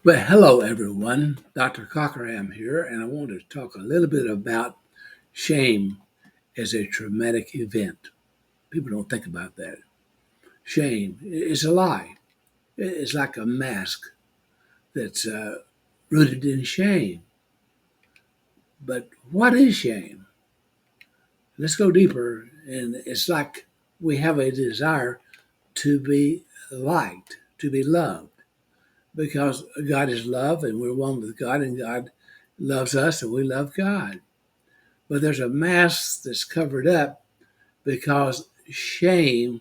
Well, hello everyone. Dr. Cockerham here, and I want to talk a little bit about shame as a traumatic event. People don't think about that. Shame is a lie. It's like a mask that's rooted in shame. But what is shame? Let's go deeper, and it's like we have a desire to be liked, to be loved, because God is love, and we're one with God, and God loves us, and we love God. But there's a mask that's covered up because shame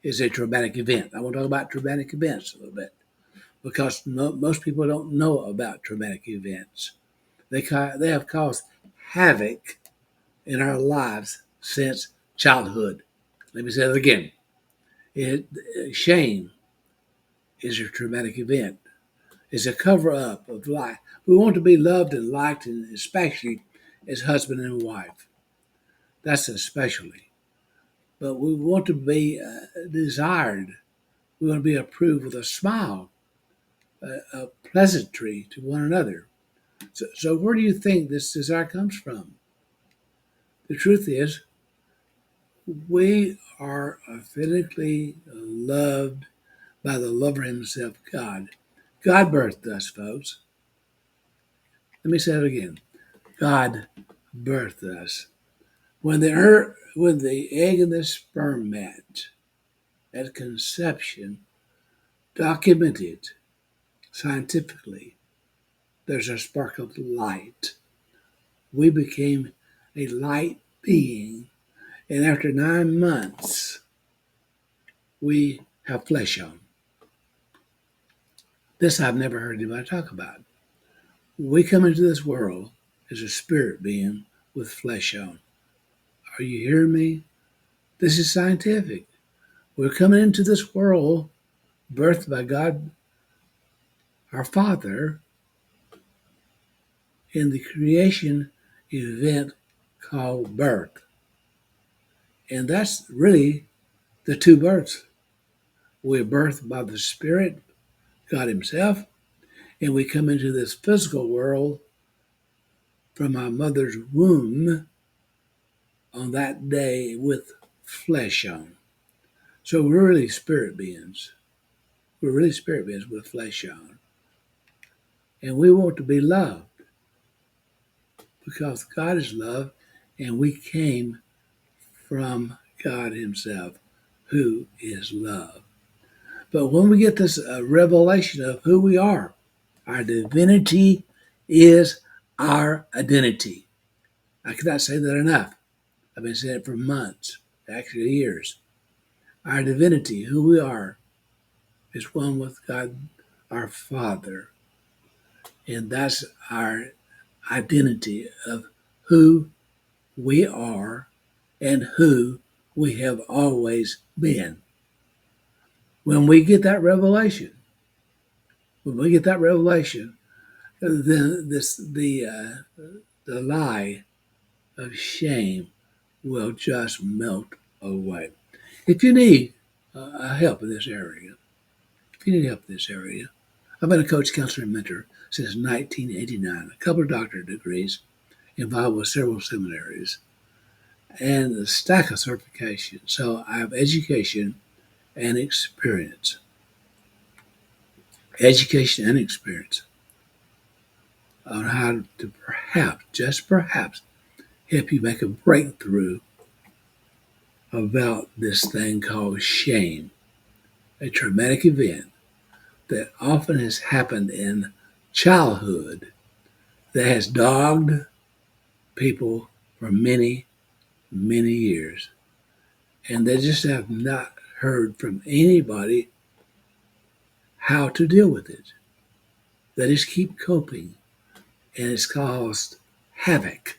is a traumatic event. I want to talk about traumatic events a little bit because most people don't know about traumatic events. They have caused havoc in our lives since childhood. Let me say that again. Shame is a traumatic event. It's a cover up of life. We want to be loved and liked, and especially as husband and wife. That's especially. But we want to be desired. We want to be approved with a smile, a pleasantry to one another. So where do you think this desire comes from? The truth is, we are authentically loved by the lover himself, God. God birthed us, folks. Let me say it again. God birthed us. When the egg and the sperm met at conception, documented scientifically, there's a spark of light. We became a light being, and after 9 months, we have flesh on. This I've never heard anybody talk about. We come into this world as a spirit being with flesh on. Are you hearing me? This is scientific. We're coming into this world birthed by God, our Father, in the creation event called birth. And that's really the two births. We're birthed by the Spirit, God Himself, and we come into this physical world from our mother's womb on that day with flesh on. So we're really spirit beings. We're really spirit beings with flesh on. And we want to be loved because God is love and we came from God Himself, who is love. But when we get this revelation of who we are, our divinity is our identity. I cannot say that enough. I've been saying it for months, actually years. Our divinity, who we are, is one with God, our Father. And that's our identity of who we are and who we have always been. When we get that revelation, when we get that revelation, then the lie of shame will just melt away. If you need help in this area, if you need help in this area, I've been a coach, counselor, and mentor since 1989, a couple of doctorate degrees involved with several seminaries, and a stack of certifications. So I have education and experience. Education and experience on how to perhaps, just perhaps, help you make a breakthrough about this thing called shame, a traumatic event that often has happened in childhood that has dogged people for many, many years. And they just have not heard from anybody how to deal with it. They just keep coping, and it's caused havoc,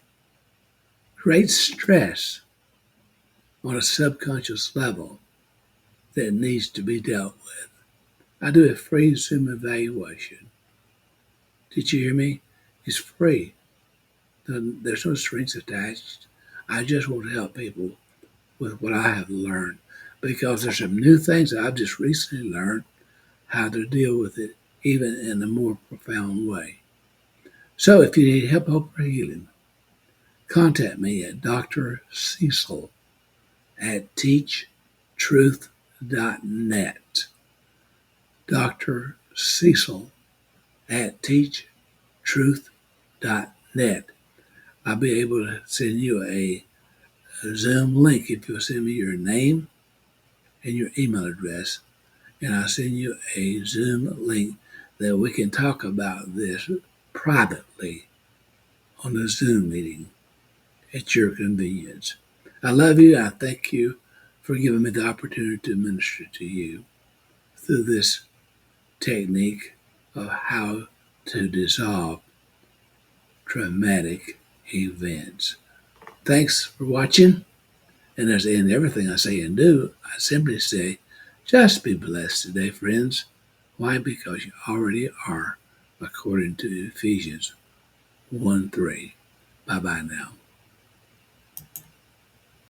great stress on a subconscious level that needs to be dealt with. I do a free Zoom evaluation. Did you hear me? It's free. There's no strings attached. I just want to help people with what I have learned because there's some new things that I've just recently learned how to deal with it even in a more profound way. So if you need help, hope, or healing, contact me at Dr. Cecil at teachtruth.net. Dr. Cecil at teachtruth.net. I'll be able to send you a Zoom link if you'll send me your name and your email address, and I'll send you a Zoom link that we can talk about this privately on a Zoom meeting at your convenience. I love you. I thank you for giving me the opportunity to minister to you through this technique of how to dissolve traumatic events. Thanks for watching. And as I end everything I say and do, I simply say, just be blessed today, friends. Why? Because you already are, according to Ephesians 1:3. Bye-bye now.